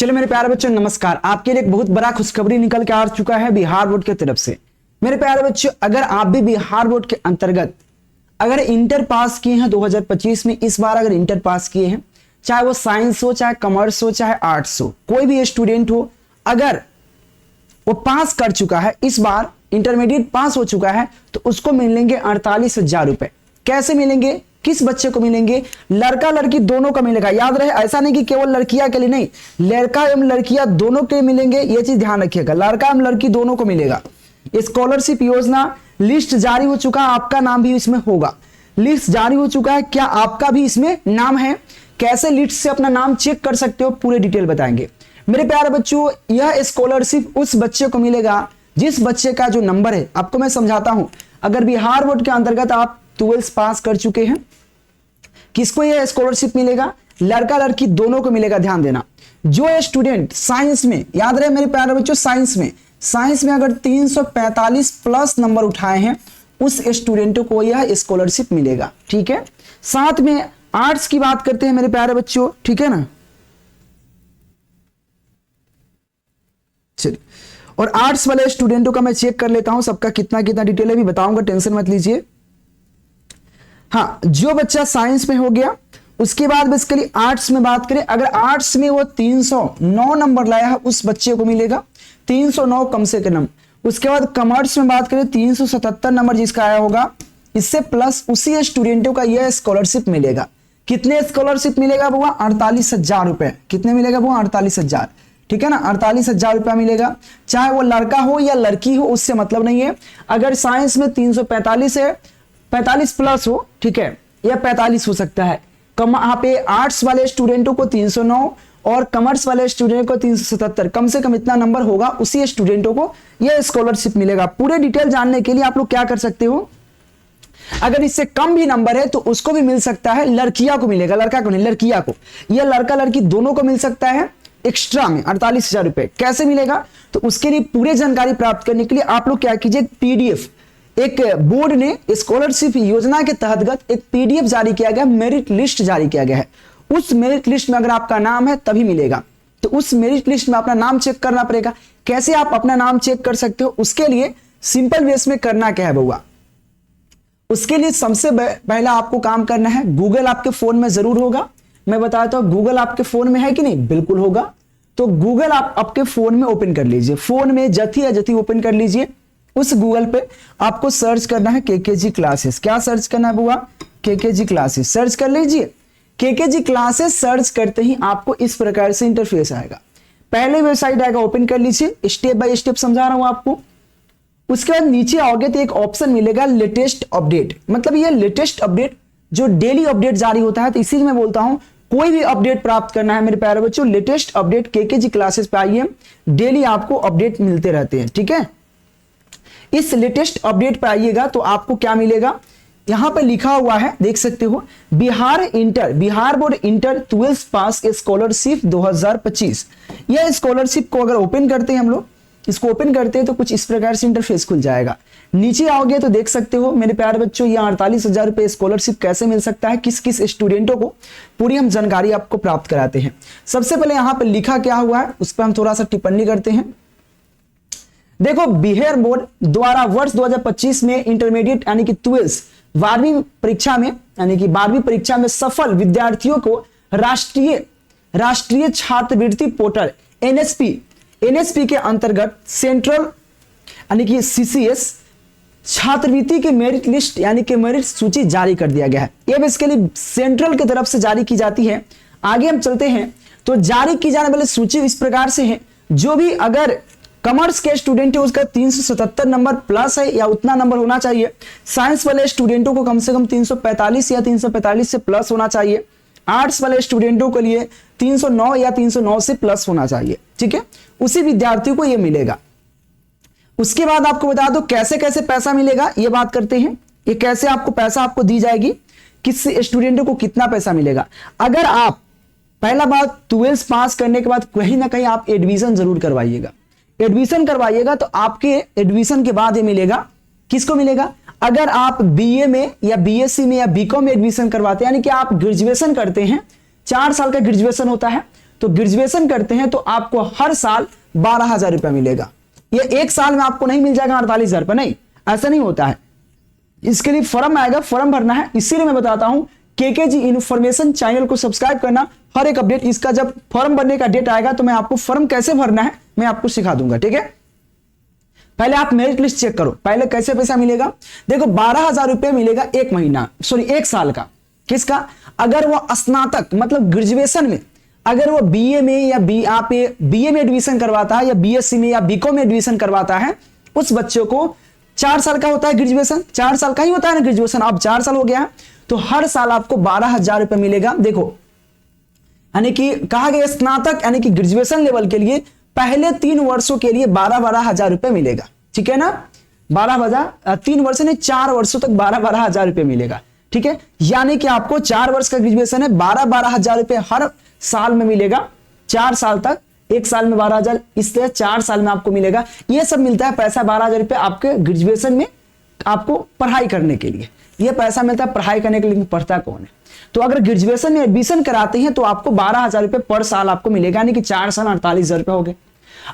चलो मेरे प्यारे बच्चों नमस्कार। आपके लिए एक बहुत बड़ा खुशखबरी निकल के आ चुका है बिहार बोर्ड की तरफ से। मेरे प्यारे बच्चों, अगर आप भी बिहार बोर्ड के अंतर्गत अगर इंटर पास किए हैं 2025 में, इस बार अगर इंटर पास किए हैं, चाहे वो साइंस हो, चाहे कॉमर्स हो, चाहे आर्ट्स हो, कोई भी स्टूडेंट हो, अगर वो पास कर चुका है, इस बार इंटरमीडिएट पास हो चुका है, तो उसको मिलेंगे 48,000 रुपए। कैसे मिलेंगे, किस बच्चे को मिलेंगे? लड़का लड़की दोनों का मिलेगा। याद रहे, ऐसा नहीं कि केवल लड़कियां के लिए, नहीं, लड़का एवं लड़कियां दोनों के मिलेंगे। ये चीज ध्यान रखिएगा, लड़का एवं लड़की दोनों को मिलेगा। स्कॉलरशिप योजना लिस्ट जारी हो चुका, आपका नाम भी इसमें होगा। लिस्ट जारी हो चुका है, क्या आपका भी इसमें नाम है? कैसे लिस्ट से अपना नाम चेक कर सकते हो, पूरे डिटेल बताएंगे। मेरे प्यारे बच्चों, यह स्कॉलरशिप उस बच्चे को मिलेगा जिस बच्चे का जो नंबर है, आपको मैं समझाता हूं। अगर बिहार बोर्ड के अंतर्गत आप 12th पास कर चुके हैं, किसको यह स्कॉलरशिप मिलेगा? लड़का लड़की दोनों को मिलेगा। ध्यान देना, जो स्टूडेंट साइंस में, याद रहे मेरे प्यारे बच्चों, साइंस में अगर 345 प्लस नंबर उठाए हैं, उस स्टूडेंटों को यह स्कॉलरशिप मिलेगा। ठीक है, साथ में आर्ट्स की बात करते हैं मेरे प्यारे बच्चों, ठीक है ना। चलिए, और आर्ट्स वाले स्टूडेंटों का मैं चेक कर लेता हूं, सबका कितना कितना डिटेल है भी बताऊंगा, टेंशन मत लीजिए। हाँ, जो बच्चा साइंस में हो गया, उसके बाद बेसिकली आर्ट्स में बात करें, अगर आर्ट्स में वो 309 नंबर लाया है, उस बच्चे को मिलेगा 309 कम से कम। उसके बाद कॉमर्स में बात करें, 377 नंबर जिसका आया होगा, इससे प्लस उसी स्टूडेंटों का यह स्कॉलरशिप मिलेगा। कितने स्कॉलरशिप मिलेगा बुआ? 48,000 रुपए। कितने मिलेगा बुआ? 48,000। ठीक है ना, 48,000 रुपया मिलेगा। चाहे वो लड़का हो या लड़की हो, उससे मतलब नहीं है। अगर साइंस में 345 है, 45 प्लस हो, ठीक है, या 45 हो सकता है। यहाँ पे आर्ट्स वाले स्टूडेंटों को 309 और कॉमर्स वाले स्टूडेंट को 377, कम से कम इतना नंबर होगा, उसी स्टूडेंटों को यह स्कॉलरशिप मिलेगा। पूरे डिटेल जानने के लिए आप लोग क्या कर सकते हो, अगर इससे कम भी नंबर है तो उसको भी मिल सकता है, लड़कियां को मिलेगा, लड़का को नहीं, लड़कियां को, यह लड़का लड़की दोनों को मिल सकता है एक्स्ट्रा में 48,000 रुपए। कैसे मिलेगा, तो उसके लिए पूरी जानकारी प्राप्त करने के लिए आप लोग क्या कीजिए, पीडीएफ, एक बोर्ड ने स्कॉलरशिप योजना के तहत एक पीडीएफ जारी किया गया, मेरिट लिस्ट जारी किया गया है। उस मेरिट लिस्ट में अगर आपका नाम है तभी मिलेगा। तो उस मेरिट लिस्ट में अपना नाम चेक करना पड़ेगा। कैसे आप अपना नाम चेक कर सकते हो, उसके लिए सिंपल वेस में करना क्या है बउआ, उसके लिए सबसे पहला आपको काम करना है, गूगल आपके फोन में जरूर होगा। मैं बताता हूं, गूगल आपके फोन में है कि नहीं? बिल्कुल होगा। तो गूगल आप आपके फोन में ओपन कर लीजिए, फोन में जथी या जथी ओपन कर लीजिए। उस गूगल पे आपको सर्च करना है केकेजी क्लासेस। क्या सर्च करना है बुआ? केकेजी क्लासेस सर्च कर लीजिए। केकेजी क्लासेस सर्च करते ही आपको इस प्रकार से इंटरफेस आएगा। पहले वेबसाइट आएगा, ओपन कर लीजिए, स्टेप बाय स्टेप समझा रहा हूं आपको। उसके बाद नीचे आओगे तो एक ऑप्शन मिलेगा लेटेस्ट अपडेट, मतलब ये लेटेस्ट अपडेट जो डेली अपडेट जारी होता है। तो इसी में बोलता हूं, कोई भी अपडेट प्राप्त करना है मेरे प्यारे बच्चों, लेटेस्ट अपडेट केकेजी क्लासेस पे आइए, डेली आपको अपडेट मिलते रहते हैं। ठीक है, इस लेटेस्ट अपडेट पे आइएगा तो आपको क्या मिलेगा, यहां पर लिखा हुआ है, देख सकते हो, बिहार बोर्ड इंटर 12th पास स्कॉलरशिप 2025। यह स्कॉलरशिप को अगर ओपन करते हैं हम लोग, इसको ओपन करते हैं तो कुछ इस प्रकार से इंटरफेस खुल जाएगा। नीचे आओगे तो देख सकते हो मेरे प्यारे बच्चों, यह 48,000 रुपए स्कॉलरशिप कैसे मिल सकता है, किस किस स्टूडेंटों को, पूरी हम जानकारी आपको प्राप्त कराते हैं। सबसे पहले यहां पर लिखा क्या हुआ है, उस पर हम थोड़ा सा टिप्पणी करते हैं। देखो, बिहार बोर्ड द्वारा वर्ष 2025 में इंटरमीडिएट यानी कि 12th 12वीं परीक्षा में, यानी कि 12वीं परीक्षा में सफल विद्यार्थियों को राष्ट्रीय छात्रवृत्ति पोर्टल एनएसपी के अंतर्गत सेंट्रल यानी कि सीसीएस छात्रवृत्ति के मेरिट लिस्ट यानी कि मेरिट सूची जारी कर दिया गया है। यह बेसिकली सेंट्रल की तरफ से जारी की जाती है। आगे हम चलते हैं तो जारी की जाने वाली सूची इस प्रकार से है, जो भी अगर कॉमर्स के स्टूडेंट है उसका 377 नंबर प्लस है या उतना नंबर होना चाहिए। साइंस वाले स्टूडेंटों को कम से कम 345 या 345 से प्लस होना चाहिए। आर्ट्स वाले स्टूडेंटों के लिए 309 या 309 से प्लस होना चाहिए। ठीक है, उसी विद्यार्थियों को यह मिलेगा। उसके बाद आपको बता दो कैसे कैसे पैसा मिलेगा, ये बात करते हैं। ये कैसे आपको पैसा आपको दी जाएगी, किस स्टूडेंटों को कितना पैसा मिलेगा। अगर आप पहला बात 12th पास करने के बाद कहीं ना कहीं आप एडमिशन जरूर करवाइएगा। एडमिशन करवाइएगा तो आपके एडमिशन के बाद ये मिलेगा, किसको मिलेगा, अगर आप बीए में या बीएससी में या बीकॉम में एडमिशन करवाते हैं, यानी कि आप ग्रेजुएशन करते हैं, 4 साल का ग्रेजुएशन होता है, तो ग्रेजुएशन करते हैं तो आपको हर साल 12,000 रुपया मिलेगा। ये एक साल में आपको नहीं मिल जाएगा 48,000 रुपया, नहीं, ऐसा नहीं होता है। इसके लिए फॉर्म आएगा, फॉर्म भरना है। इसीलिए मैं बताता हूं केकेजी इन्फॉर्मेशन चैनल को सब्सक्राइब करना, हर एक अपडेट। इसका जब फॉर्म भरने का डेट आएगा तो मैं आपको फॉर्म कैसे भरना है मैं आपको सिखा दूंगा, ठीक है। पहले आप मेरिट लिस्ट चेक करो, पहले कैसे पैसा मिलेगा। देखो 12,000 रुपये मिलेगा एक महीना, सॉरी एक साल का। किसका? अगर वो स्नातक मतलब ग्रेजुएशन में, अगर वो बीए में या बीए में एडमिशन करवाता है या बीएससी में या बीकॉम में एडमिशन करवाता है, उस बच्चों को 4 साल का होता है ग्रेजुएशन, 4 साल का ही होता है ना ग्रेजुएशन, अब 4 साल हो गया है, तो हर साल आपको 12,000 रुपये मिलेगा। देखो यानी कि कहा गया स्नातक यानी कि ग्रेजुएशन लेवल के लिए पहले 3 वर्षों के लिए 12,000 रुपये मिलेगा, ठीक है ना। 3 वर्ष नहीं 4 वर्षों तक 12,000 रुपये मिलेगा, ठीक है। यानी कि आपको 4 वर्ष का ग्रेजुएशन है, 12,000 रुपये हर साल में मिलेगा, 4 साल तक। एक साल में 12,000, इस तरह 4 साल में आपको मिलेगा। ये सब मिलता है पैसा 12,000 रुपये आपके ग्रेजुएशन में, आपको पढ़ाई करने के लिए ये पैसा मिलता है। पढ़ाई करने के लिए पढ़ता कौन है? तो अगर ग्रेजुएशन में एडमिशन कराते हैं तो आपको 12,000 रुपये पर साल आपको मिलेगा, यानी कि 4 साल 48,000 रुपये हो गए।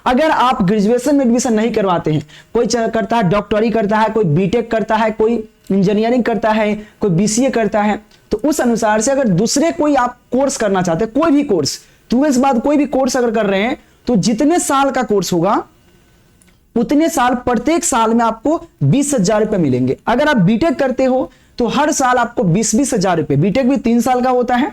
अगर आप ग्रेजुएशन में एडमिशन नहीं करवाते हैं, कोई करता है डॉक्टरी करता है, कोई बीटेक करता है, कोई इंजीनियरिंग करता है, कोई बीसीए करता है, तो उस अनुसार से अगर दूसरे कोई आप कोर्स करना चाहते हैं, कोई भी कोर्स 12 बाद कोई भी कोर्स अगर कर रहे हैं, तो जितने साल का कोर्स होगा उतने साल, प्रत्येक साल में आपको 20,000 रुपये मिलेंगे। अगर आप बीटेक करते हो तो हर साल आपको 20,000 रुपये, बीटेक भी 3 साल का होता है,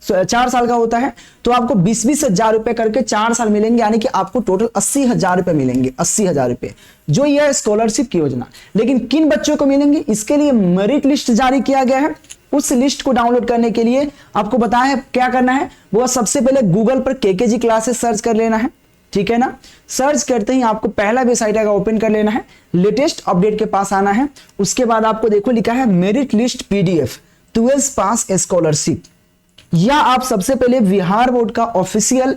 4 साल का होता है, तो आपको 20,000 रुपये करके 4 साल मिलेंगे, यानी कि आपको टोटल 80,000 रुपये मिलेंगे, 80,000 रुपये, जो यह स्कॉलरशिप की योजना। लेकिन किन बच्चों को मिलेंगे, इसके लिए मेरिट लिस्ट जारी किया गया है। उस लिस्ट को डाउनलोड करने के लिए आपको बताया है क्या करना है। वो सबसे पहले गूगल पर केकेजी क्लासेस सर्च कर लेना है, ठीक है ना। सर्च करते ही आपको पहला वेबसाइट आएगा, ओपन कर लेना है, लेटेस्ट अपडेट के पास आना है। उसके बाद आपको देखो लिखा है मेरिट लिस्ट पीडीएफ 12 पास स्कॉलरशिप, या आप सबसे पहले बिहार बोर्ड का ऑफिशियल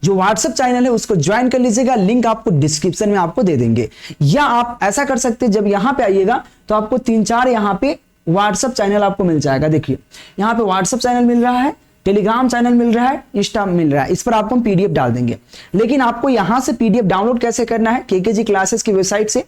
जो व्हाट्सएप चैनल है उसको ज्वाइन कर लीजिएगा, लिंक आपको डिस्क्रिप्शन में आपको दे देंगे। या आप ऐसा कर सकते हैं, जब यहां पे आइएगा तो आपको 3-4 यहां पे व्हाट्सएप चैनल आपको मिल जाएगा। देखिए यहां पे व्हाट्सएप चैनल मिल रहा है, टेलीग्राम चैनल मिल रहा है, इंस्टा मिल रहा है, इस पर आपको हम पीडीएफ डाल देंगे। लेकिन आपको यहां से पीडीएफ डाउनलोड कैसे करना है, केकेजी क्लासेस की वेबसाइट से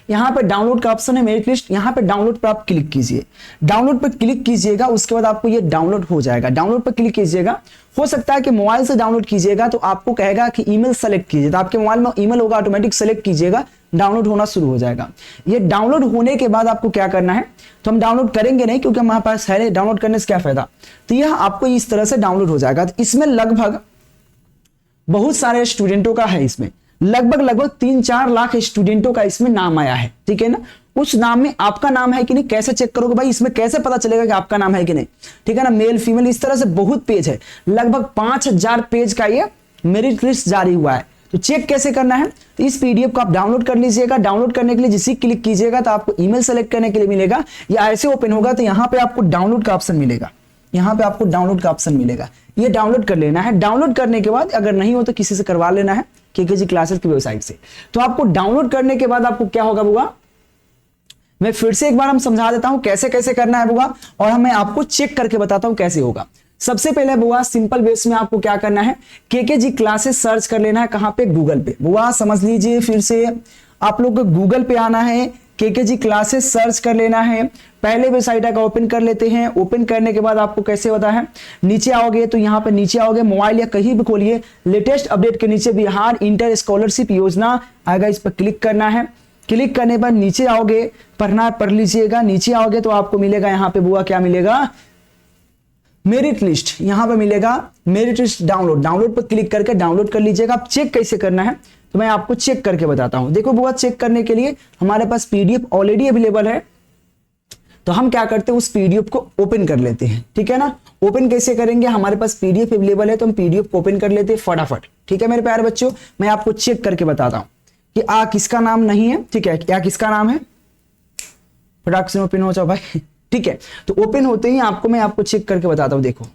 यहां पे डाउनलोड का ऑप्शन है मेरिट लिस्ट, यहां पे डाउनलोड पर आप क्लिक कीजिए, डाउनलोड पर क्लिक कीजिएगा, उसके बाद आपको ये डाउनलोड हो जाएगा। डाउनलोड पर क्लिक कीजिएगा, हो सकता है कि मोबाइल से डाउनलोड कीजिएगा तो आपको कहेगा कि ईमेल सेलेक्ट कीजिए, तो आपके मोबाइल में ईमेल होगा, ऑटोमेटिक सेलेक्ट कीजिएगा, डाउनलोड होना शुरू हो जाएगा। ये डाउनलोड होने के बाद आपको क्या करना है, तो हम डाउनलोड करेंगे नहीं क्योंकि हमारे पास है, डाउनलोड करने से क्या फायदा। तो यह आपको इस तरह से डाउनलोड हो जाएगा। तो इसमें लगभग बहुत सारे स्टूडेंटों का है, इसमें लगभग 3-4 लाख स्टूडेंटों का इसमें नाम आया है, ठीक है ना। उस नाम में आपका नाम है कि नहीं कैसे चेक करोगे भाई, इसमें कैसे पता चलेगा कि आपका नाम है कि नहीं, ठीक है ना। मेल फीमेल इस तरह से बहुत पेज है, लगभग 5,000 पेज का ये मेरिट लिस्ट जारी हुआ है। तो चेक कैसे करना है, तो इस पीडीएफ को आप डाउनलोड कर लीजिएगा। डाउनलोड करने के लिए जिसे क्लिक कीजिएगा तो आपको ईमेल सेलेक्ट करने के लिए मिलेगा, या ऐसे ओपन होगा तो यहाँ पे आपको डाउनलोड का ऑप्शन मिलेगा, यहाँ पे आपको डाउनलोड का ऑप्शन मिलेगा, ये डाउनलोड कर लेना है। डाउनलोड करने के बाद अगर नहीं हो तो किसी से करवा लेना है केकेजी क्लासेस की वेबसाइट से। तो आपको डाउनलोड करने के बाद आपको क्या होगा बुआ, मैं फिर से एक बार हम समझा देता हूं कैसे कैसे करना है बुआ, और मैं आपको चेक करके बताता हूं कैसे होगा। सबसे पहले बुआ सिंपल बेस में आपको क्या करना है, केकेजी क्लासेस सर्च कर लेना है, कहां पे, गूगल पे। बुआ समझ लीजिए, फिर से आप लोग को गूगल पे आना है, केकेजी क्लासेस सर्च कर लेना है। पहले वेबसाइट का ओपन कर लेते हैं। ओपन करने के बाद आपको कैसे होता है, नीचे आओगे तो यहाँ पे नीचे आओगे, मोबाइल या कहीं भी खोलिए, लेटेस्ट अपडेट के नीचे बिहार इंटर स्कॉलरशिप योजना आएगा, इस पर क्लिक करना है। क्लिक करने पर नीचे आओगे, पढ़ना पढ़ लीजिएगा। नीचे आओगे तो आपको मिलेगा यहाँ पे बुआ क्या मिलेगा, मेरिट लिस्ट, यहाँ पे मिलेगा मेरिट लिस्ट डाउनलोड। डाउनलोड पर क्लिक करके डाउनलोड कर लीजिएगा। आप चेक कैसे करना है तो मैं आपको चेक करके बताता हूं। देखो बुआ, चेक करने के लिए हमारे पास पीडीएफ ऑलरेडी अवेलेबल है, तो हम क्या करते हैं उस पीडीएफ को ओपन कर लेते हैं, ठीक है ना। ओपन कैसे करेंगे, हमारे पास पीडीएफ अवेलेबल है तो हम पीडीएफ को ओपन कर लेते हैं फटाफट, ठीक है मेरे प्यारे बच्चों। मैं आपको चेक करके बताता हूं कि आ किसका नाम नहीं है, ठीक है, क्या किसका नाम है, फटाक से ओपन हो जाओ भाई, ठीक है। तो ओपन होते ही आपको मैं आपको चेक करके बताता हूं। देखो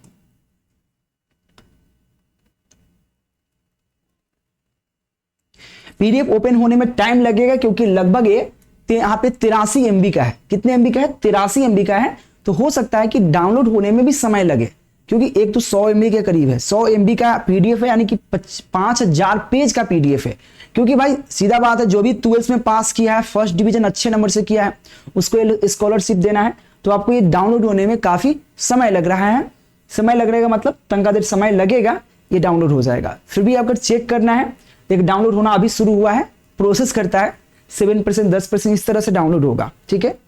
पीडीएफ ओपन होने में टाइम लगेगा क्योंकि लगभग ये यहाँ पे 83 MB का है। कितने MB का है, 83 MB का है। तो हो सकता है कि डाउनलोड होने में भी समय लगे, क्योंकि एक तो 100 MB के करीब है, 100 MB का PDF है, यानी कि 5000 पेज का PDF है। क्योंकि भाई सीधा बात है, जो भी 12th में पास किया है, फर्स्ट डिवीजन अच्छे नंबर से किया है, उसको स्कॉलरशिप देना है, तो आपको ये डाउनलोड होने में काफी समय लग रहा है। समय लग रहेगा मतलब तंका देर समय लगेगा, ये डाउनलोड हो जाएगा। फिर भी अगर चेक करना है, एक डाउनलोड होना अभी शुरू हुआ है, प्रोसेस करता है, 7%, 10% इस तरह से डाउनलोड होगा। ठीक है,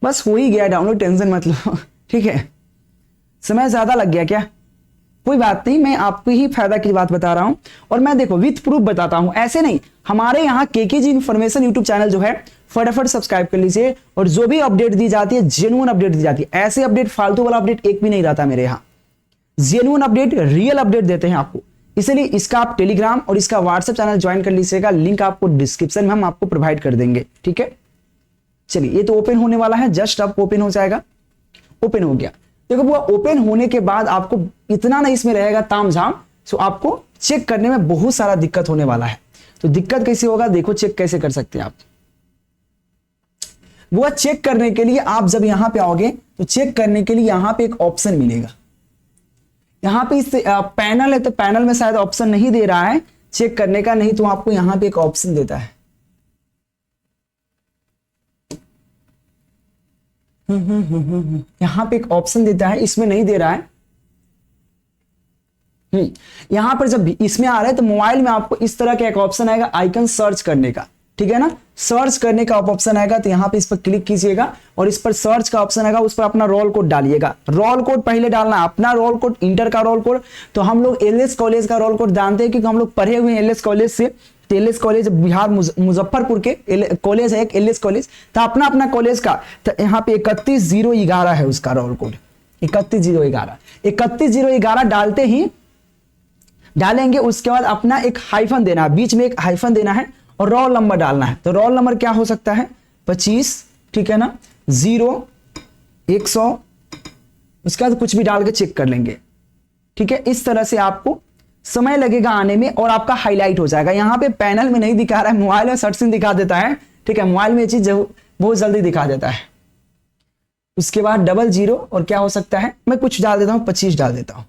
बस हो ही गया डाउनलोड, टेंशन मत लो। ठीक है, समय ज्यादा लग गया क्या, कोई बात नहीं, मैं आपको ही फायदा की बात बता रहा हूं, और मैं देखो विथ प्रूफ बताता हूं, ऐसे नहीं। हमारे यहाँ केकेजी इन्फॉर्मेशन यूट्यूब चैनल जो है, फटाफट सब्सक्राइब कर लीजिए, और जो भी अपडेट दी जाती है जेन्युइन अपडेट दी जाती है। ऐसे अपडेट, फालतू वाला अपडेट एक भी नहीं रहता मेरे यहाँ। जेन्युइन अपडेट, रियल अपडेट देते हैं आपको। इसलिए इसका आप टेलीग्राम और इसका व्हाट्सएप चैनल ज्वाइन कर लीजिएगा, लिंक आपको डिस्क्रिप्शन में हम आपको प्रोवाइड कर देंगे। ठीक है, चलिए ये तो ओपन होने वाला है, जस्ट अब ओपन हो जाएगा। ओपन हो गया, देखो वो ओपन होने के बाद आपको इतना नहीं इसमें रहेगा तामझाम, सो आपको चेक करने में बहुत सारा दिक्कत होने वाला है। तो दिक्कत कैसे होगा, देखो चेक कैसे कर सकते हैं आप। वो चेक करने के लिए आप जब यहां पे आओगे, तो चेक करने के लिए यहां पे एक ऑप्शन मिलेगा। यहां पे इस पैनल है, तो पैनल में शायद ऑप्शन नहीं दे रहा है चेक करने का, नहीं तो आपको यहां पे एक ऑप्शन देता है। यहां पे एक ऑप्शन देता है, इसमें नहीं दे रहा है। यहां पर जब इसमें आ रहा है, तो मोबाइल में आपको इस तरह का एक ऑप्शन आएगा, आइकन सर्च करने का। ठीक है ना, सर्च करने का ऑप्शन आएगा, तो यहां पे इस पर क्लिक कीजिएगा, और इस पर सर्च का ऑप्शन आएगा, उस पर अपना रोल कोड डालिएगा। रोल कोड पहले डालना है, अपना रोल कोड, इंटर का रोल कोड। तो हम लोग एलएस कॉलेज का रोल कोड जानते हैं, क्योंकि हम लोग पढ़े हुए हैं एलएस कॉलेज से। एलएस कॉलेज बिहार मुजफ्फरपुर के कॉलेज है एक एलएस कॉलेज, तो अपना अपना कॉलेज का, तो यहाँ पे 31011 है उसका रोल कोड, 31011। 31011 डालते ही डालेंगे, उसके बाद अपना एक हाइफन देना है, बीच में एक हाइफन देना है, और रोल नंबर डालना है। तो रोल नंबर क्या हो सकता है, 25, ठीक है ना, 0, 100, उसके बाद कुछ भी डाल के चेक कर लेंगे। ठीक है, इस तरह से आपको समय लगेगा आने में, और आपका हाईलाइट हो जाएगा। यहां पे पैनल में नहीं दिखा रहा है, मोबाइल में सर्च में दिखा देता है। ठीक है, मोबाइल में ये चीज बहुत जल्दी दिखा देता है। उसके बाद 00, और क्या हो सकता है, मैं कुछ डाल देता हूं, 25 डाल देता हूं।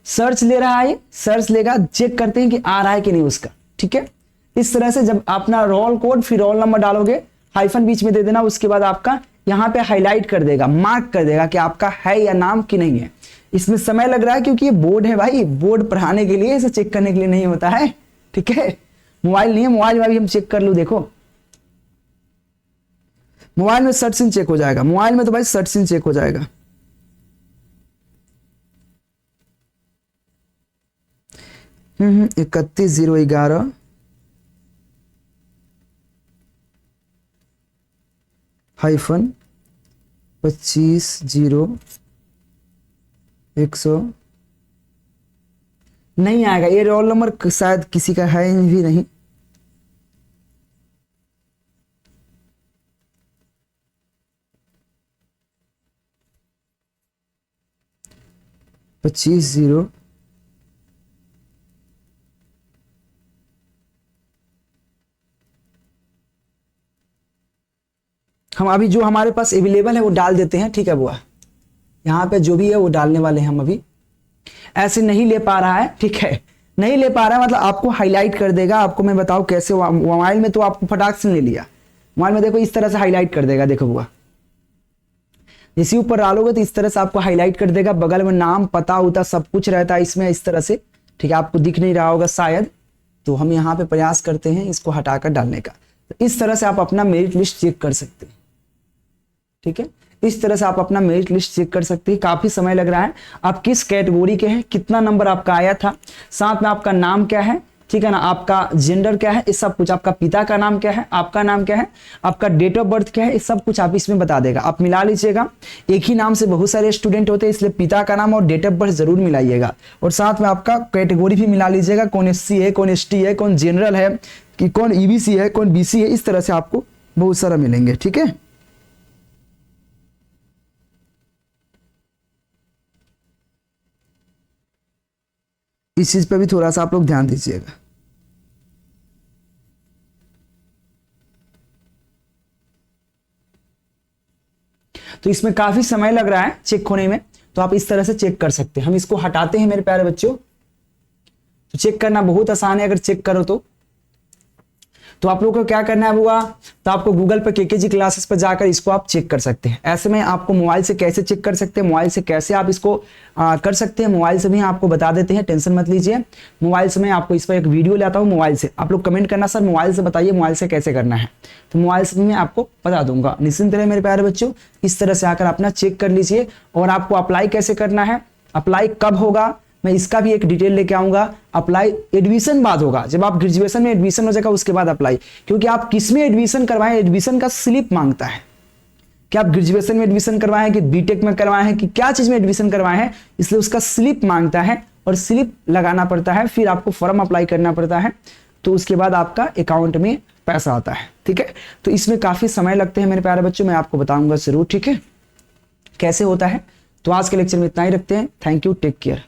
सर्च ले रहा है, सर्च लेगा, चेक करते हैं कि आ रहा है कि नहीं उसका। ठीक है, इस तरह से जब अपना रोल कोड फिर रोल नंबर डालोगे, हाइफन बीच में दे देना, उसके बाद आपका यहां पे हाईलाइट कर देगा, मार्क कर देगा कि आपका है या नाम कि नहीं है। इसमें समय लग रहा है, क्योंकि ये बोर्ड है भाई, बोर्ड पढ़ाने के लिए, इसे चेक करने के लिए नहीं होता है। ठीक है, मोबाइल नहीं है, मोबाइल में भी हम चेक कर लूं, देखो मोबाइल में सर्च चेक हो जाएगा, मोबाइल में तो भाई सर्च चेक हो जाएगा। हम्म, 31011 हाइफन 250100 नहीं आएगा, ये रोल नंबर शायद किसी का है भी नहीं। पच्चीस 0 हम अभी जो हमारे पास अवेलेबल है वो डाल देते हैं। ठीक है बुआ, यहाँ पे जो भी है वो डालने वाले हैं हम अभी। ऐसे नहीं ले पा रहा है, ठीक है, नहीं ले पा रहा है मतलब आपको हाईलाइट कर देगा। आपको मैं बताऊं कैसे, मोबाइल में तो आपको फटाक से ले लिया, मोबाइल में देखो इस तरह से हाईलाइट कर देगा। देखो बुआ, इसी ऊपर डालोगे तो इस तरह से आपको हाईलाइट कर देगा, बगल में नाम पता उता सब कुछ रहता है इसमें इस तरह से। ठीक है, आपको दिख नहीं रहा होगा शायद, तो हम यहाँ पे प्रयास करते हैं इसको हटाकर डालने का। तो इस तरह से आप अपना मेरिट लिस्ट चेक कर सकते हैं। ठीक है, इस तरह से आप अपना मेरिट लिस्ट चेक कर सकते हैं। काफी समय लग रहा है, आप किस कैटेगरी के हैं, कितना नंबर आपका आया था, साथ में आपका नाम क्या है, ठीक है ना, आपका जेंडर क्या है, इस सब कुछ, आपका पिता का नाम क्या है, आपका नाम क्या है, आपका डेट ऑफ बर्थ क्या है, इस सब कुछ आप इसमें बता देगा। आप मिला लीजिएगा, एक ही नाम से बहुत सारे स्टूडेंट होते हैं, इसलिए पिता का नाम और डेट ऑफ बर्थ जरूर मिलाइएगा, और साथ में आपका कैटेगरी भी मिला लीजिएगा, कौन SC है, कौन ST है, कौन जनरल है, कि कौन EBC है, कौन BC है, इस तरह से आपको बहुत सारा मिलेंगे। ठीक है, इस चीज पर भी थोड़ा सा आप लोग ध्यान दीजिएगा। तो इसमें काफी समय लग रहा है चेक होने में, तो आप इस तरह से चेक कर सकते हैं। हम इसको हटाते हैं मेरे प्यारे बच्चों। तो चेक करना बहुत आसान है, अगर चेक करो तो आप लोगों को क्या करना है हुआ, तो आपको गूगल पर केकेजी क्लासेस पर जाकर इसको आप चेक कर सकते हैं। ऐसे में आपको मोबाइल से कैसे चेक कर सकते हैं, मोबाइल से कैसे आप इसको कर सकते हैं, मोबाइल से भी आपको बता देते हैं, टेंशन मत लीजिए। मोबाइल से मैं आपको इस पर एक वीडियो लाता हूँ मोबाइल से। आप लोग कमेंट करना सर मोबाइल से बताइए मोबाइल से कैसे करना है, तो मोबाइल से भी मैं आपको बता दूंगा। निश्चिंत रहे मेरे प्यारे बच्चों, इस तरह से आकर अपना चेक कर लीजिए। और आपको अप्लाई कैसे करना है, अप्लाई कब होगा, मैं इसका भी एक डिटेल लेके आऊंगा। अप्लाई एडमिशन बाद होगा, जब आप ग्रेजुएशन में एडमिशन हो जाएगा उसके बाद अप्लाई, क्योंकि आप किस में एडमिशन करवाएं, एडमिशन का स्लिप मांगता है कि आप ग्रेजुएशन में एडमिशन करवाए हैं कि बीटेक में करवाए हैं कि क्या चीज में एडमिशन करवाए हैं, इसलिए उसका स्लिप मांगता है और स्लिप लगाना पड़ता है, फिर आपको फॉर्म अप्लाई करना पड़ता है, तो उसके बाद आपका अकाउंट में पैसा आता है। ठीक है, तो इसमें काफी समय लगते हैं मेरे प्यारे बच्चों, मैं आपको बताऊंगा जरूर। ठीक है, कैसे होता है। तो आज के लेक्चर में इतना ही रखते हैं। Thank you, take care.